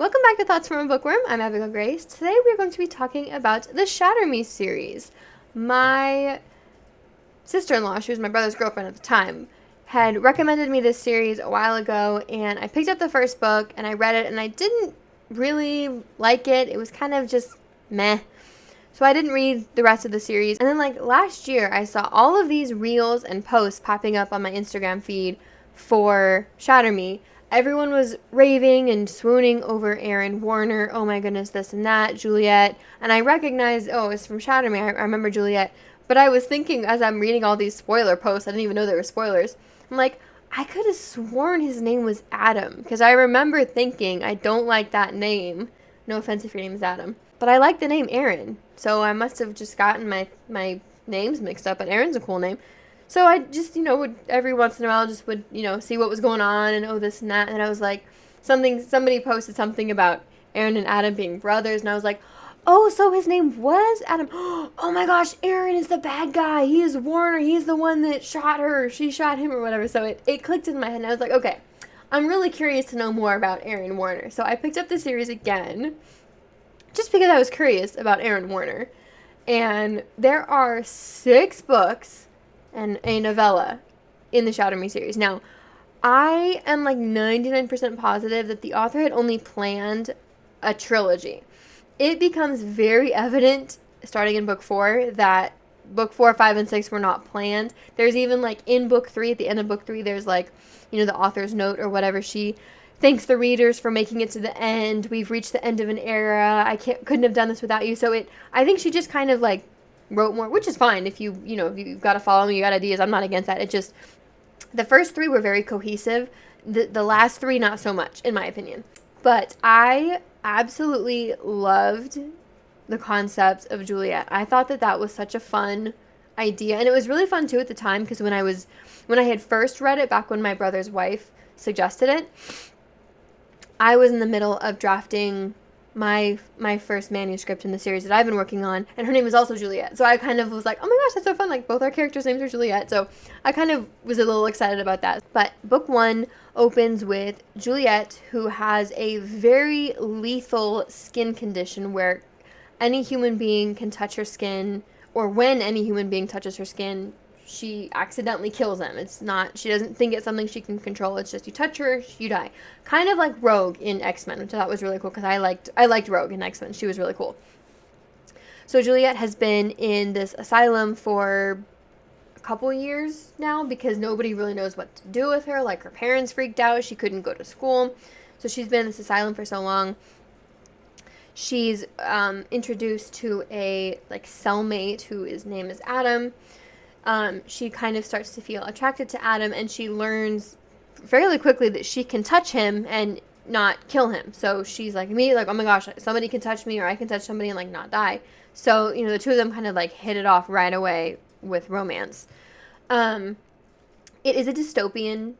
Welcome back to Thoughts from a Bookworm. I'm Abigail Grace. Today we're going to be talking about the Shatter Me series. My sister-in-law, she was my brother's girlfriend at the time, had recommended me this series a while ago, and I picked up the first book and I read it and I didn't really like it. It was kind of just meh. So I didn't read the rest of the series. And then last year I saw all of these reels and posts popping up on my Instagram feed for Shatter Me. Everyone was raving and swooning over Aaron Warner. Oh my goodness, this and that, Juliet. And I recognized, oh, it's from Shatter Me. I remember Juliet. But I was thinking as I'm reading all these spoiler posts, I didn't even know they were spoilers. I'm like, I could have sworn his name was Adam. Because I remember thinking, I don't like that name. No offense if your name is Adam. But I like the name Aaron. So I must have just gotten my names mixed up. But Aaron's a cool name. So I just, would every once in a while just would, see what was going on and this and that. And I was like, somebody posted something about Aaron and Adam being brothers. And I was like, oh, so his name was Adam. Oh my gosh, Aaron is the bad guy. He is Warner. He's the one that shot her. She shot him or whatever. So it clicked in my head. And I was like, okay, I'm really curious to know more about Aaron Warner. So I picked up the series again just because I was curious about Aaron Warner. And there are 6 books and a novella in the Shatter Me series. Now, I am 99% positive that the author had only planned a trilogy. It becomes very evident starting in book 4 that book 4, 5, and 6 were not planned. There's even in book 3, at the end of book 3, there's the author's note or whatever. She thanks the readers for making it to the end. We've reached the end of an era. Couldn't have done this without you. So I think she just kind of wrote more, which is fine if you've got to follow me, you got ideas. I'm not against that. It just, the first 3 were very cohesive. The last 3, not so much, in my opinion. But I absolutely loved the concept of Juliet. I thought that was such a fun idea. And it was really fun too at the time because when I had first read it back when my brother's wife suggested it, I was in the middle of drafting my first manuscript in the series that I've been working on, and her name is also Juliet. So I kind of was like, oh my gosh, that's so fun. Both our characters' names are Juliet. So I kind of was a little excited about that. But book 1 opens with Juliet, who has a very lethal skin condition where any human being can touch her skin, or when any human being touches her skin, she accidentally kills them. She doesn't think it's something she can control. It's just you touch her, you die. Kind of like Rogue in X-Men, which I thought was really cool because I liked Rogue in X-Men. She was really cool. So Juliet has been in this asylum for a couple years now because nobody really knows what to do with her. Her parents freaked out. She couldn't go to school. So she's been in this asylum for so long. She's introduced to a cellmate whose name is Adam. She kind of starts to feel attracted to Adam, and she learns fairly quickly that she can touch him and not kill him. So she's immediately oh my gosh, somebody can touch me, or I can touch somebody and not die. So, the two of them kind of hit it off right away with romance. It is a dystopian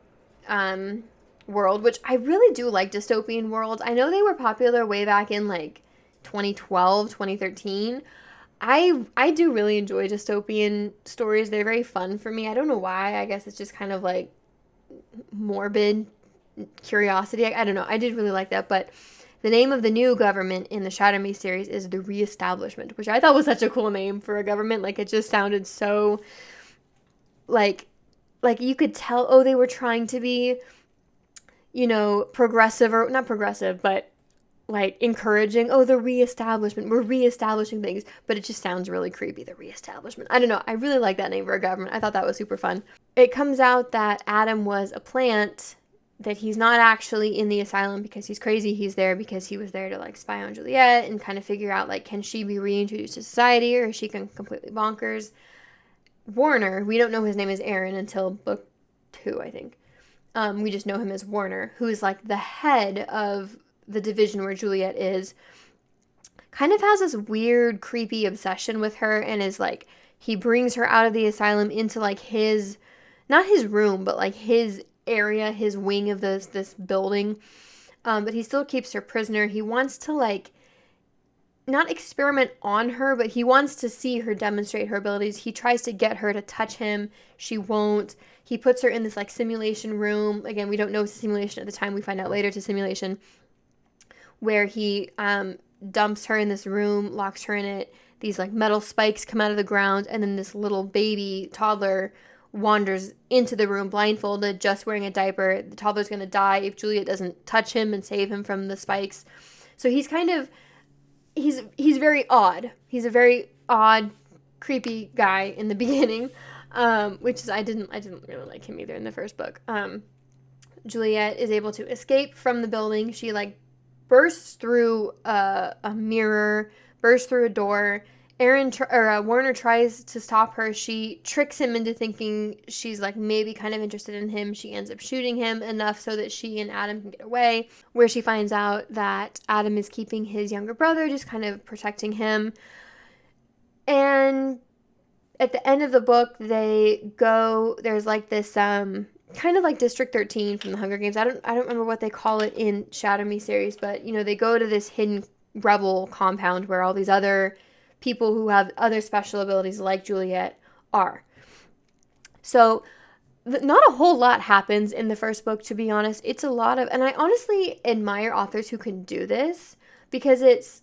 world, which I really do like dystopian worlds. I know they were popular way back in 2012, 2013. I do really enjoy dystopian stories. They're very fun for me. I don't know why. I guess it's just kind of morbid curiosity. I don't know. I did really like that. But the name of the new government in the Shatter Me series is the Reestablishment, which I thought was such a cool name for a government. It just sounded so you could tell, oh, they were trying to be, progressive, or not progressive, but encouraging, oh, the reestablishment, we're reestablishing things, but it just sounds really creepy, the reestablishment. I don't know, I really like that name for a government. I thought that was super fun. It comes out that Adam was a plant, that he's not actually in the asylum because he's crazy. He's there because he was there to spy on Juliet and kind of figure out can she be reintroduced to society, or is she completely bonkers. Warner, we don't know his name is Aaron until book 2, I think. We just know him as Warner, who is the head of the division where Juliet is, kind of has this weird, creepy obsession with her, and is he brings her out of the asylum into his, not his room, but his area, his wing of this building. But he still keeps her prisoner. He wants to not experiment on her, but he wants to see her demonstrate her abilities. He tries to get her to touch him. She won't. He puts her in this simulation room. Again, we don't know it's a simulation at the time. We find out later it's a simulation, where he dumps her in this room, locks her in it. These like metal spikes come out of the ground, and then this little baby toddler wanders into the room blindfolded, just wearing a diaper. The toddler's going to die if Juliet doesn't touch him and save him from the spikes. So he's kind of he's very odd. He's a very odd, creepy guy in the beginning, which is I didn't really like him either in the first book. Juliet is able to escape from the building. She like bursts through a mirror, bursts through a door. Warner tries to stop her. She tricks him into thinking she's like maybe kind of interested in him. She ends up shooting him enough so that she and Adam can get away, where she finds out that Adam is keeping his younger brother, just kind of protecting him. And at the end of the book, there's like this kind of like District 13 from the Hunger Games. I don't remember what they call it in Shatter Me series, but they go to this hidden rebel compound where all these other people who have other special abilities like Juliet are. So not a whole lot happens in the first book, to be honest. It's a lot of, and I honestly admire authors who can do this, because it's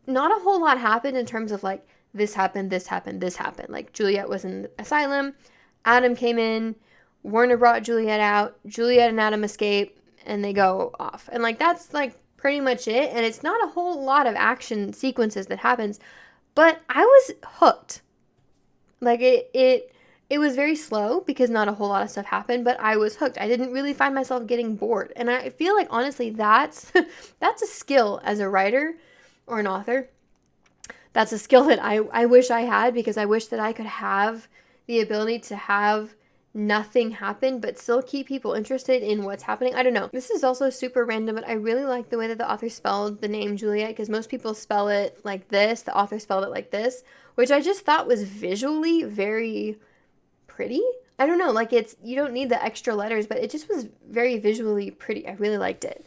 not a whole lot happened in terms of like this happened, this happened, this happened. Like Juliet was in the asylum, Adam came in, Warner brought Juliet out, Juliet and Adam escape, and they go off. And like that's like pretty much it. And it's not a whole lot of action sequences that happens, but I was hooked. Like it was very slow because not a whole lot of stuff happened, but I was hooked. I didn't really find myself getting bored. And I feel like honestly that's a skill as a writer or an author. That's a skill that I wish I had, because I wish that I could have the ability to have nothing happen but still keep people interested in what's happening. I don't know. This is also super random, but I really like the way that the author spelled the name Juliet, because most people spell it like this. The author spelled it like this, which I just thought was visually very pretty. I don't know, like you don't need the extra letters, but it just was very visually pretty. I really liked it.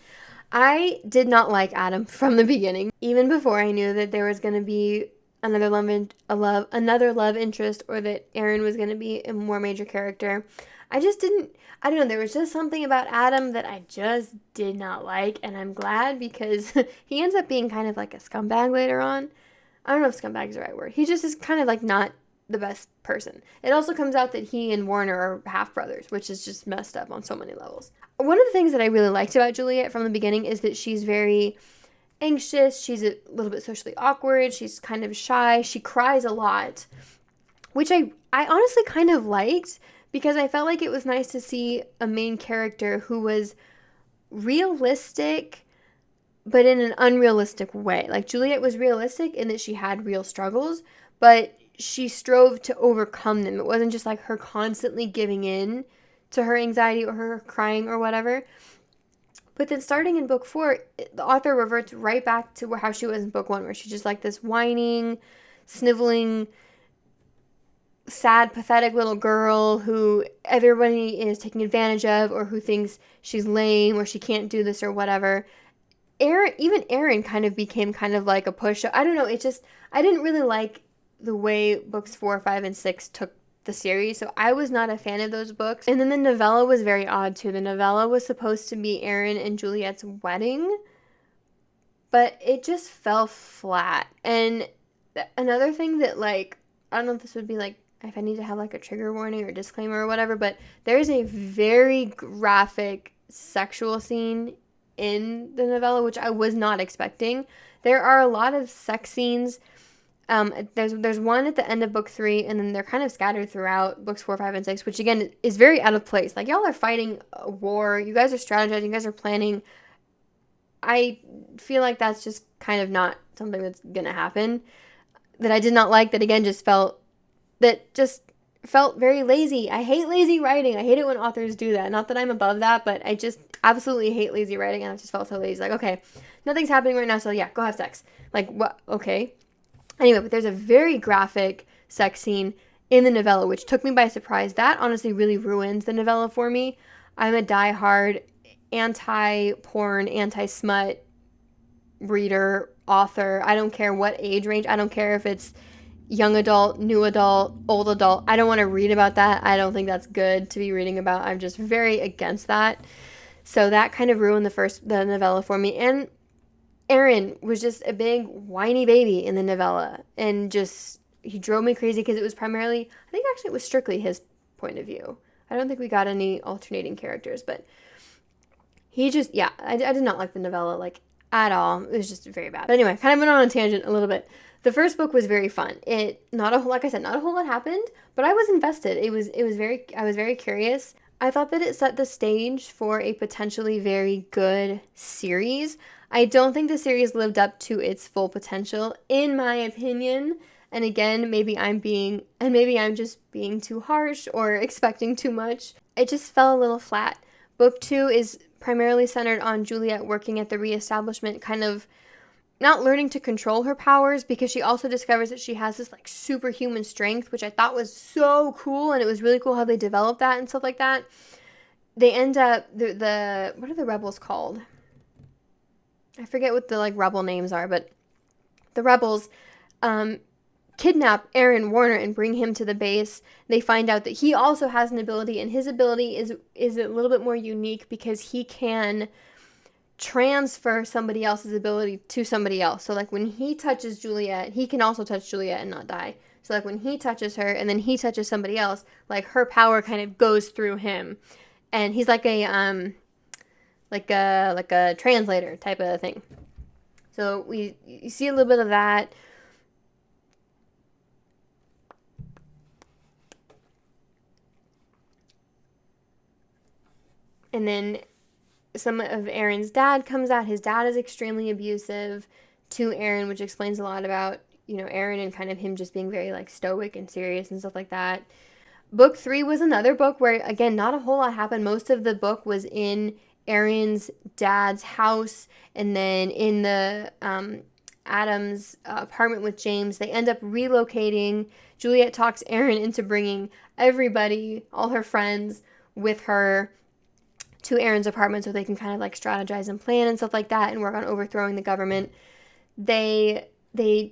I did not like Adam from the beginning, even before I knew that there was going to be another love interest, or that Aaron was going to be a more major character. I don't know, there was just something about Adam that I just did not like, and I'm glad, because he ends up being kind of like a scumbag later on. I don't know if scumbag is the right word. He just is kind of like not the best person. It also comes out that he and Warner are half brothers, which is just messed up on so many levels. One of the things that I really liked about Juliet from the beginning is that she's very anxious. She's a little bit socially awkward. She's kind of shy. She cries a lot, which I honestly kind of liked, because I felt like it was nice to see a main character who was realistic, but in an unrealistic way. Like Juliet was realistic in that she had real struggles, but she strove to overcome them. It wasn't just like her constantly giving in to her anxiety or her crying or whatever. But then starting in book 4, the author reverts right back to how she was in book 1, where she's just like this whining, sniveling, sad, pathetic little girl who everybody is taking advantage of, or who thinks she's lame or she can't do this or whatever. Aaron kind of became kind of like a push. I don't know, I didn't really like the way books 4, 5, and 6 took the series, so I was not a fan of those books. And then the novella was very odd too. The novella was supposed to be Aaron and Juliet's wedding, but it just fell flat. And another thing that, like, I don't know if this would be like, if I need to have like a trigger warning or disclaimer or whatever, but there's a very graphic sexual scene in the novella, which I was not expecting. There are a lot of sex scenes. There's one at the end of book 3, and then they're kind of scattered throughout books 4, 5, and 6, which again is very out of place. Like, y'all are fighting a war, you guys are strategizing, you guys are planning. I feel like that's just kind of not something that's gonna happen. That I did not like. That again just felt very lazy. I hate lazy writing. I hate it when authors do that. Not that I'm above that, but I just absolutely hate lazy writing, and I just felt so lazy. Like, okay, nothing's happening right now, so yeah, go have sex. Like, what? Okay. Anyway, but there's a very graphic sex scene in the novella, which took me by surprise. That honestly really ruins the novella for me. I'm a diehard anti-porn, anti-smut reader, author. I don't care what age range. I don't care if it's young adult, new adult, old adult. I don't want to read about that. I don't think that's good to be reading about. I'm just very against that. So that kind of ruined the novella for me. And Aaron was just a big whiny baby in the novella, and just he drove me crazy because it was primarily, I think actually it was strictly his point of view. I don't think we got any alternating characters, but he just, yeah, I did not like the novella, like, at all. It was just very bad. But anyway, kind of went on a tangent a little bit. The first book was very fun. Like I said, not a whole lot happened, but I was invested. I was very curious. I thought that it set the stage for a potentially very good series. I don't think the series lived up to its full potential, in my opinion. And again, maybe I'm just being too harsh or expecting too much. It just fell a little flat. Book 2 is primarily centered on Juliet working at the reestablishment, kind of not learning to control her powers, because she also discovers that she has this like superhuman strength, which I thought was so cool, and it was really cool how they developed that and stuff like that. They end up the what are the rebels called? I forget what the like rebel names are, but the rebels kidnap Aaron Warner and bring him to the base. They find out that he also has an ability, and his ability is a little bit more unique because he can transfer somebody else's ability to somebody else. So like when he touches Juliet, he can also touch Juliet and not die. So like when he touches her and then he touches somebody else, like her power kind of goes through him. And he's like a translator type of thing. So you see a little bit of that. And then some of Aaron's dad comes out. His dad is extremely abusive to Aaron, which explains a lot about, Aaron and kind of him just being very like stoic and serious and stuff like that. Book 3 was another book where, again, not a whole lot happened. Most of the book was in Aaron's dad's house, and then in the Adams apartment with James. They end up relocating. Juliet talks Aaron into bringing everybody, all her friends, with her to Aaron's apartment so they can kind of like strategize and plan and stuff like that and work on overthrowing the government. They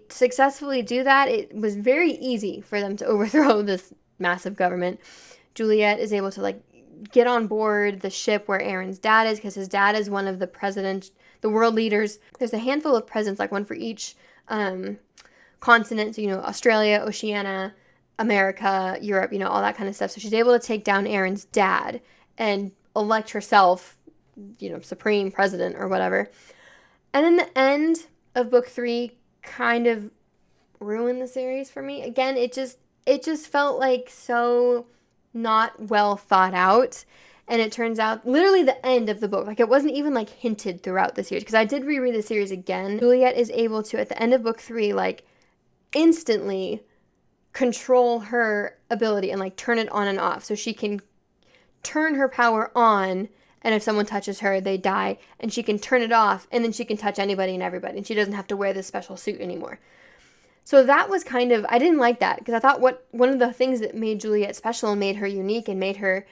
successfully do that. It was very easy for them to overthrow this massive government. Juliet is able to like get on board the ship where Aaron's dad is, because his dad is one of the world leaders. There's a handful of presidents, like one for each continent. So, Australia, Oceania, America, Europe, all that kind of stuff. So she's able to take down Aaron's dad and elect herself, supreme president or whatever. And then the end of book 3 kind of ruined the series for me. Again, it just felt like so not well thought out. And it turns out literally the end of the book, like it wasn't even like hinted throughout the series, because I did reread the series again. Juliet is able to, at the end of book 3, like instantly control her ability and like turn it on and off. So she can turn her power on, and if someone touches her, they die, and she can turn it off, and then she can touch anybody and everybody, and she doesn't have to wear this special suit anymore. So that was kind of, I didn't like that, because I thought one of the things that made Juliet special and made her unique and made her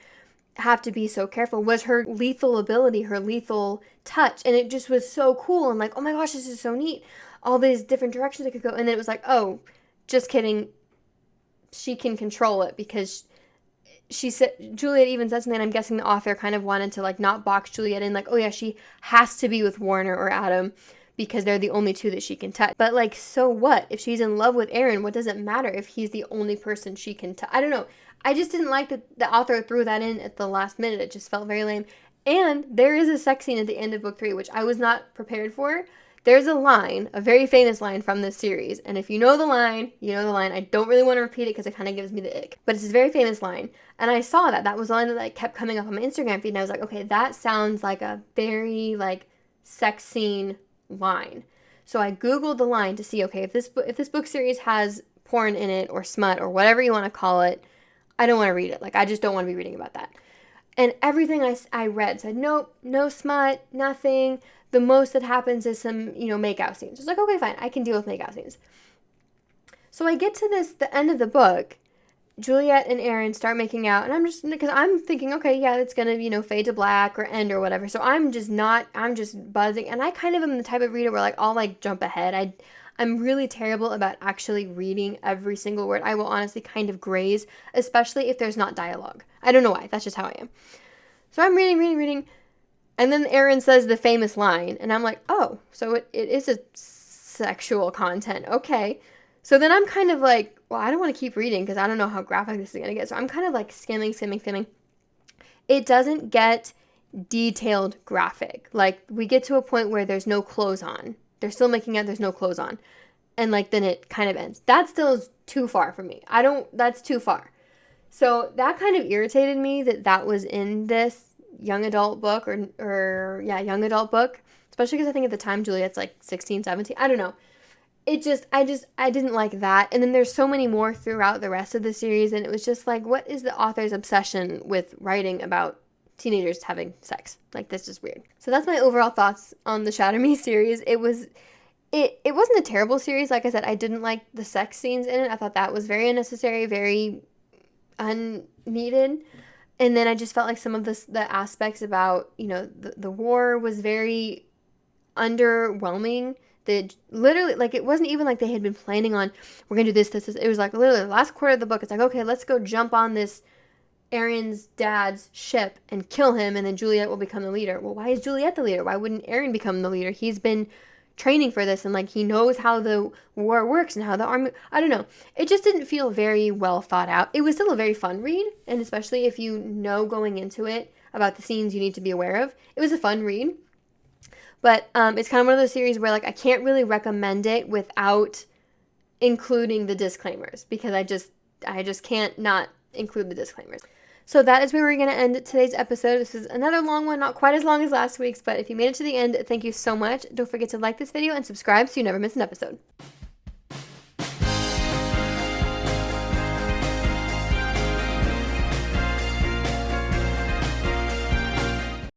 have to be so careful was her lethal ability, her lethal touch, and it just was so cool. I'm like, oh my gosh, this is so neat. All these different directions it could go, and then it was like, oh, just kidding. She can control it, because she said, Juliet even said something, I'm guessing the author kind of wanted to like not box Juliet in, like, oh yeah, she has to be with Warner or Adam because they're the only two that she can touch. But like, so what? If she's in love with Aaron, what does it matter if he's the only person she can touch? I don't know. I just didn't like that the author threw that in at the last minute. It just felt very lame. And there is a sex scene at the end of book 3, which I was not prepared for. There's a line, a very famous line from this series. And if you know the line, you know the line. I don't really want to repeat it because it kind of gives me the ick. But it's a very famous line. And I saw that. That was a line that like, kept coming up on my Instagram feed. And I was like, okay, that sounds like a very like sex scene line. So I Googled the line to see, okay, if this book series has porn in it or smut or whatever you want to call it, I don't want to read it. Like, I just don't want to be reading about that. And everything I read said, nope, no smut, nothing. The most that happens is some, makeout scenes. It's like, okay, fine, I can deal with makeout scenes. So I get to the end of the book. Juliet and Aaron start making out, and because I'm thinking, okay, yeah, it's gonna, fade to black or end or whatever. So I'm just buzzing. And I kind of am the type of reader where, like, I'll, like, jump ahead. I'm really terrible about actually reading every single word. I will honestly kind of graze, especially if there's not dialogue. I don't know why. That's just how I am. So I'm reading. And then Aaron says the famous line, and I'm like, oh, so it is a sexual content. Okay. So then I'm kind of like, well, I don't want to keep reading because I don't know how graphic this is going to get. So I'm kind of like skimming. It doesn't get detailed graphic. Like, we get to a point where there's no clothes on. They're still making out there's no clothes on. And like, then it kind of ends. That still is too far for me. That's too far. So that kind of irritated me that was in this young adult book young adult book. Especially because I think at the time Juliet's like 16, 17. I don't know. I didn't like that. And then there's so many more throughout the rest of the series. And it was just like, what is the author's obsession with writing about teenagers having sex? Like, that's just weird. So that's my overall thoughts on the Shatter Me series. It wasn't a terrible series. Like I said, I didn't like the sex scenes in it. I thought that was very unnecessary, very unneeded. And then I just felt like some of the aspects about, the war was very underwhelming. Literally, like, it wasn't even like they had been planning on, we're gonna do this. It was like literally the last quarter of the book. It's like, okay, let's go jump on this Aaron's dad's ship and kill him, and then Juliet will become the leader. Well, why is Juliet the leader? Why wouldn't Aaron become the leader? He's been training for this, and like, he knows how the war works and how the army, I don't know. It just didn't feel very well thought out. It was still a very fun read, and especially if you know going into it about the scenes you need to be aware of, it was a fun read. But it's kind of one of those series where, like, I can't really recommend it without including the disclaimers, because I just can't not include the disclaimers. So that is where we're going to end today's episode. This is another long one, not quite as long as last week's, but if you made it to the end, thank you so much. Don't forget to like this video and subscribe so you never miss an episode.